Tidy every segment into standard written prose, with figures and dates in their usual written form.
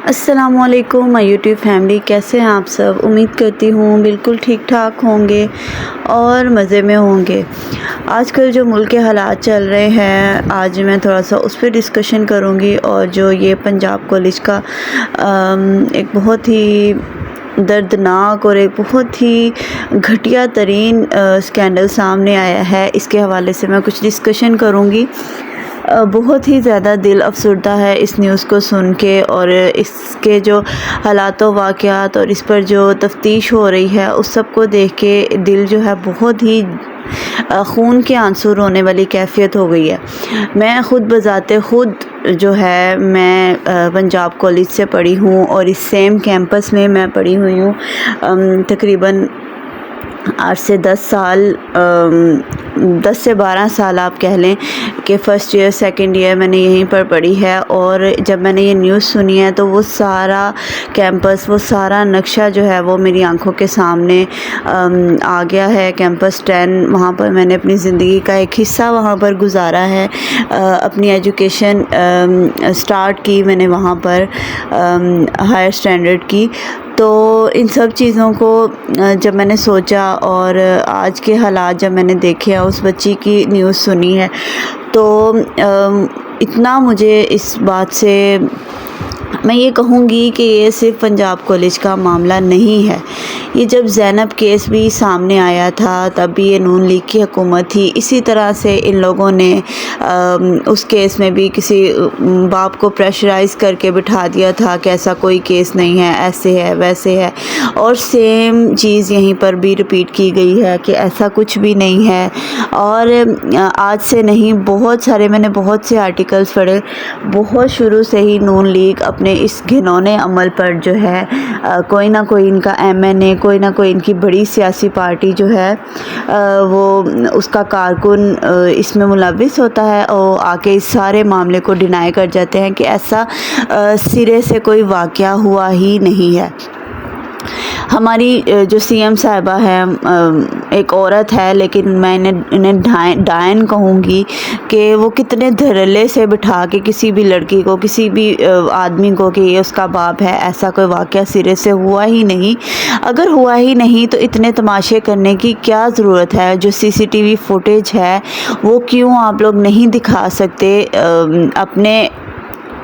السلام علیکم مائی YouTube family, کیسے ہیں آپ سب؟ امید کرتی ہوں بالکل ٹھیک ٹھاک ہوں گے اور مزے میں ہوں گے۔ آج کل جو ملک کے حالات چل رہے ہیں، آج میں تھوڑا سا اس پہ ڈسکشن کروں گی، اور جو یہ پنجاب کالج کا ایک بہت ہی دردناک اور ایک بہت ہی گھٹیا ترین اسکینڈل سامنے آیا ہے، اس کے حوالے سے میں کچھ ڈسکشن کروں گی۔ بہت ہی زیادہ دل افسردہ ہے اس نیوز کو سن کے، اور اس کے جو حالات و واقعات اور اس پر جو تفتیش ہو رہی ہے اس سب کو دیکھ کے دل جو ہے بہت ہی خون کے آنسو رونے والی کیفیت ہو گئی ہے۔ میں خود بذات خود جو ہے میں پنجاب کالج سے پڑھی ہوں، اور اس سیم کیمپس میں میں پڑھی ہوئی ہوں تقریباً 8 سے 10 سال، 10 سے 12 سال آپ کہہ لیں کہ فرسٹ ایئر سیکنڈ ایئر میں نے یہیں پر پڑھی ہے۔ اور جب میں نے یہ نیوز سنی ہے تو وہ سارا کیمپس، وہ سارا نقشہ جو ہے وہ میری آنکھوں کے سامنے آ گیا ہے۔ کیمپس 10، وہاں پر میں نے اپنی زندگی کا ایک حصہ وہاں پر گزارا ہے، اپنی ایجوکیشن سٹارٹ کی میں نے وہاں پر، ہائر اسٹینڈرڈ کی۔ تو ان سب چیزوں کو جب میں نے سوچا اور آج کے حالات جب میں نے دیکھے، اس بچی کی نیوز سنی ہے، تو اتنا مجھے اس بات سے میں یہ کہوں گی کہ یہ صرف پنجاب کالج کا معاملہ نہیں ہے۔ یہ جب زینب کیس بھی سامنے آیا تھا تب بھی یہ نون لیگ کی حکومت تھی، اسی طرح سے ان لوگوں نے اس کیس میں بھی کسی باپ کو پریشرائز کر کے بٹھا دیا تھا کہ ایسا کوئی کیس نہیں ہے، ایسے ہے ویسے ہے، اور سیم چیز یہیں پر بھی ریپیٹ کی گئی ہے کہ ایسا کچھ بھی نہیں ہے۔ اور آج سے نہیں، میں نے بہت سے آرٹیکلز پڑھے، بہت شروع سے ہی نون لیگ اپنے اس گھنونے عمل پر جو ہے کوئی نہ کوئی ان کا MNA، کوئی نہ کوئی ان کی بڑی سیاسی پارٹی جو ہے وہ اس کا کارکن اس میں ملوث ہوتا ہے، اور آ کے اس سارے معاملے کو ڈینائی کر جاتے ہیں کہ ایسا سرے سے کوئی واقعہ ہوا ہی نہیں ہے۔ ہماری جو CM صاحبہ ہے، ایک عورت ہے، لیکن میں انہیں ڈائن کہوں گی کہ وہ کتنے دھڑلے سے بٹھا کے کسی بھی لڑکی کو، کسی بھی آدمی کو کہ یہ اس کا باپ ہے، ایسا کوئی واقعہ سرے سے ہوا ہی نہیں۔ اگر ہوا ہی نہیں تو اتنے تماشے کرنے کی کیا ضرورت ہے؟ جو CCTV فوٹیج ہے وہ کیوں آپ لوگ نہیں دکھا سکتے اپنے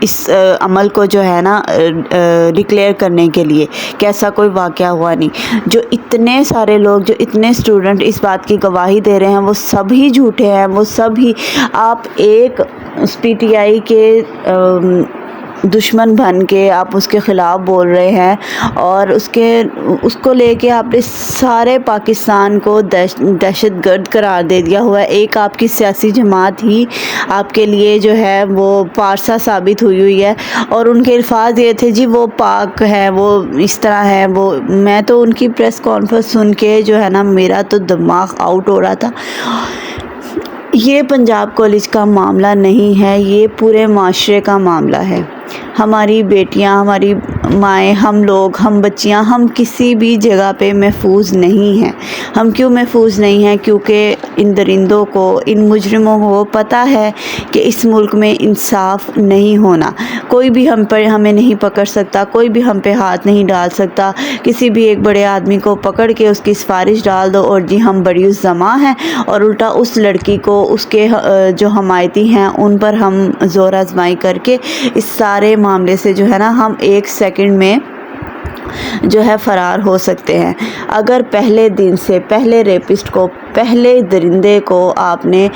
اس عمل کو جو ہے نا ڈکلیئر کرنے کے لیے کہ ایسا کوئی واقعہ ہوا نہیں؟ جو اتنے سارے لوگ، جو اتنے اسٹوڈنٹ اس بات کی گواہی دے رہے ہیں وہ سب ہی جھوٹے ہیں، وہ سب ہی آپ ایک PTI کے دشمن بن کے آپ اس کے خلاف بول رہے ہیں، اور اس کو لے کے آپ نے سارے پاکستان کو دہشت گرد قرار دے دیا ہوا ہے۔ ایک آپ کی سیاسی جماعت ہی آپ کے لیے جو ہے وہ پارسا ثابت ہوئی ہے، اور ان کے الفاظ یہ تھے جی وہ پاک ہے، وہ اس طرح ہے۔ میں تو ان کی پریس کانفرنس سن کے جو ہے نا میرا تو دماغ آؤٹ ہو رہا تھا۔ یہ پنجاب کالج کا معاملہ نہیں ہے، یہ پورے معاشرے کا معاملہ ہے۔ ہماری بیٹیاں، ہماری مائیں، ہم لوگ، ہم بچیاں، ہم کسی بھی جگہ پہ محفوظ نہیں ہیں۔ ہم کیوں محفوظ نہیں ہیں؟ کیونکہ ان درندوں کو، ان مجرموں کو پتہ ہے کہ اس ملک میں انصاف نہیں ہونا، کوئی بھی ہمیں نہیں پکڑ سکتا، کوئی بھی ہم پہ ہاتھ نہیں ڈال سکتا۔ کسی بھی ایک بڑے آدمی کو پکڑ کے اس کی سفارش ڈال دو اور جی ہم بڑی الزما ہیں، اور الٹا اس لڑکی کو، اس کے جو حمایتی ہیں ان پر ہم زور آزمائی کر کے اس سارے معاملے سے جو ہے نا ہم ایک سیکنڈ میں جو ہے فرار ہو سکتے ہیں۔ اگر پہلے دن سے پہلے ریپسٹ کو، پہلے درندے کو آپ نے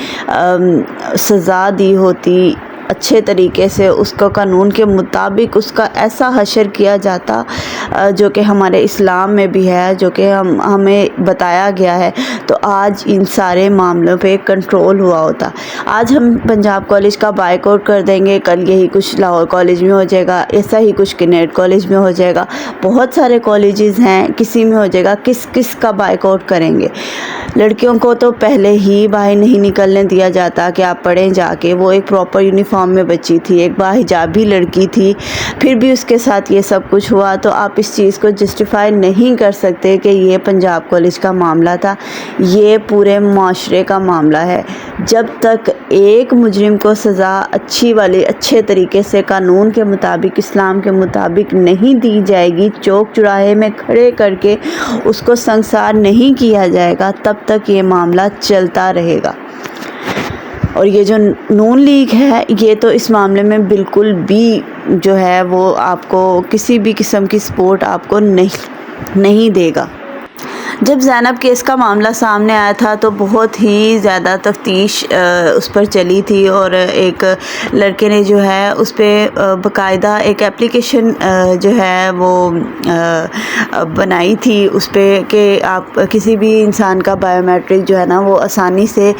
سزا دی ہوتی اچھے طریقے سے، اس کو قانون کے مطابق اس کا ایسا حشر کیا جاتا جو کہ ہمارے اسلام میں بھی ہے، جو کہ ہمیں بتایا گیا ہے، تو آج ان سارے معاملوں پہ کنٹرول ہوا ہوتا۔ آج ہم پنجاب کالج کا بائیک آؤٹ کر دیں گے، کل یہی کچھ لاہور کالج میں ہو جائے گا، ایسا ہی کچھ کنیڈ کالج میں ہو جائے گا، بہت سارے کالجز ہیں، کسی میں ہو جائے گا۔ کس کا بائیک آؤٹ کریں گے؟ لڑکیوں کو تو پہلے ہی باہر نہیں نکلنے دیا جاتا کہ آپ پڑھیں جا کے. وہ ایک پراپر یونیفارم میں بچی تھی, ایک باحجابی لڑکی تھی, پھر بھی اس کے ساتھ یہ سب کچھ ہوا. تو آپ اس چیز کو جسٹیفائی نہیں کر سکتے کہ یہ پنجاب کالج کا معاملہ تھا. یہ پورے معاشرے کا معاملہ ہے. جب تک ایک مجرم کو سزا اچھے طریقے سے قانون کے مطابق, اسلام کے مطابق نہیں دی جائے گی, چوک چوراہے میں کھڑے کر کے اس کو سنسار نہیں کیا جائے گا, تب تک یہ معاملہ چلتا رہے گا. اور یہ جو نون لیگ ہے, یہ تو اس معاملے میں بالکل بھی جو ہے وہ آپ کو کسی بھی قسم کی سپورٹ آپ کو نہیں دے گا. جب زینب کیس کا معاملہ سامنے آیا تھا تو بہت ہی زیادہ تفتیش اس پر چلی تھی, اور ایک لڑکے نے جو ہے اس پہ باقاعدہ ایک اپلیکیشن جو ہے وہ بنائی تھی اس پہ کہ آپ کسی بھی انسان کا بائیو میٹرک جو ہے نا وہ آسانی سے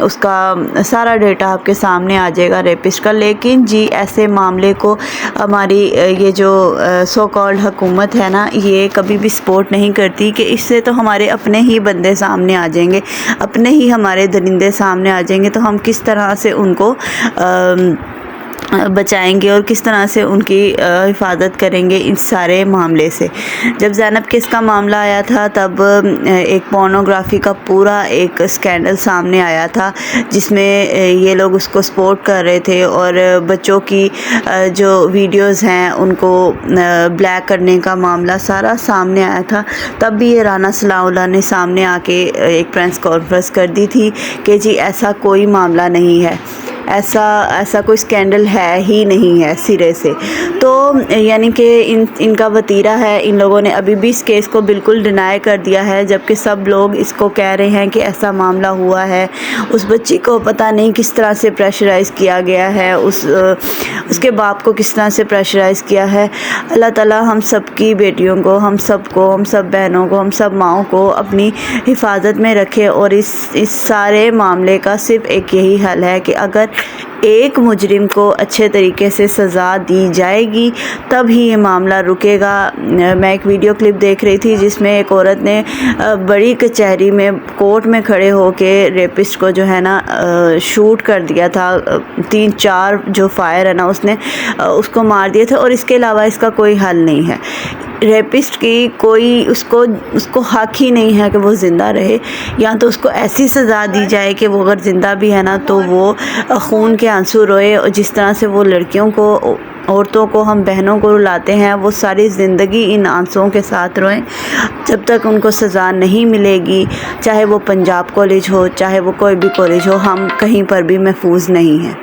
اس کا سارا ڈیٹا آپ کے سامنے آ جائے گا ریپسٹ کا. لیکن جی ایسے معاملے کو ہماری یہ جو سو کالڈ حکومت ہے نا, یہ کبھی بھی سپورٹ نہیں کرتی کہ اس سے تو ہمارے اپنے ہی بندے سامنے آ جائیں گے, اپنے ہی ہمارے درندے سامنے آ جائیں گے, تو ہم کس طرح سے ان کو بچائیں گے اور کس طرح سے ان کی حفاظت کریں گے اس سارے معاملے سے. جب زینب کیس کا معاملہ آیا تھا تب ایک پورنوگرافی کا پورا ایک اسکینڈل سامنے آیا تھا, جس میں یہ لوگ اس کو سپورٹ کر رہے تھے, اور بچوں کی جو ویڈیوز ہیں ان کو بلیک کرنے کا معاملہ سارا سامنے آیا تھا. تب بھی یہ رانا ثناء اللہ نے سامنے آ کے ایک پریس کانفرنس کر دی تھی کہ جی ایسا کوئی معاملہ نہیں ہے, ایسا کوئی اسکینڈل ہے ہی نہیں ہے سرے سے. تو یعنی کہ ان کا وتیرہ ہے, ان لوگوں نے ابھی بھی اس کیس کو بالکل ڈینائی کر دیا ہے, جبکہ سب لوگ اس کو کہہ رہے ہیں کہ ایسا معاملہ ہوا ہے. اس بچی کو پتہ نہیں کس طرح سے پریشرائز کیا گیا ہے, اس کے باپ کو کس طرح سے پریشرائز کیا ہے. اللہ تعالیٰ ہم سب کی بیٹیوں کو, ہم سب بہنوں کو, ہم سب ماؤں کو اپنی حفاظت میں رکھے. اور اس سارے معاملے کا صرف ایک یہی حل ہے کہ اگر ایک مجرم کو اچھے طریقے سے سزا دی جائے گی تب ہی یہ معاملہ رکے گا. میں ایک ویڈیو کلپ دیکھ رہی تھی جس میں ایک عورت نے بڑی کچہری میں کورٹ میں کھڑے ہو کے ریپسٹ کو جو ہے نا شوٹ کر دیا تھا. 3-4 جو فائر ہے نا اس نے اس کو مار دیا تھا, اور اس کے علاوہ اس کا کوئی حل نہیں ہے. ریپسٹ کی کوئی اس کو حق ہی نہیں ہے کہ وہ زندہ رہے, یا تو اس کو ایسی سزا دی جائے کہ وہ اگر زندہ بھی ہے نا تو وہ خون کے آنسو روئے, اور جس طرح سے وہ لڑکیوں کو, عورتوں کو, ہم بہنوں کو رلاتے ہیں, وہ ساری زندگی ان آنسوؤں کے ساتھ روئیں. جب تک ان کو سزا نہیں ملے گی, چاہے وہ پنجاب کالج ہو, چاہے وہ کوئی بھی کالج ہو, ہم کہیں پر بھی محفوظ نہیں ہیں.